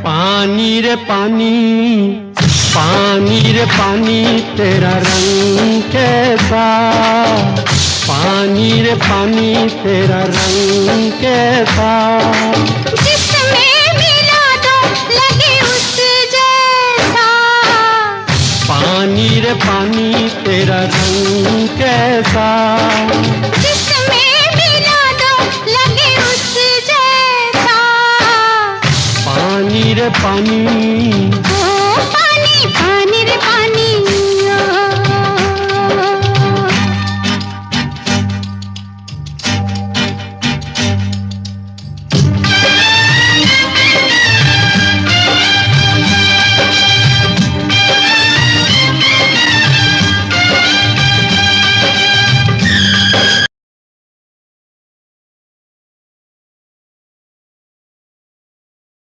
पानी रे पानी, पानी रे पानी तेरा रंग कैसा, पानी रे पानी तेरा रंग कैसा। जिसमें मिला दो लगे उस जैसा, पानी रे पानी तेरा रंग कैसा। जिसमें मिला दो लगे उस जैसा, पानी रे पानी।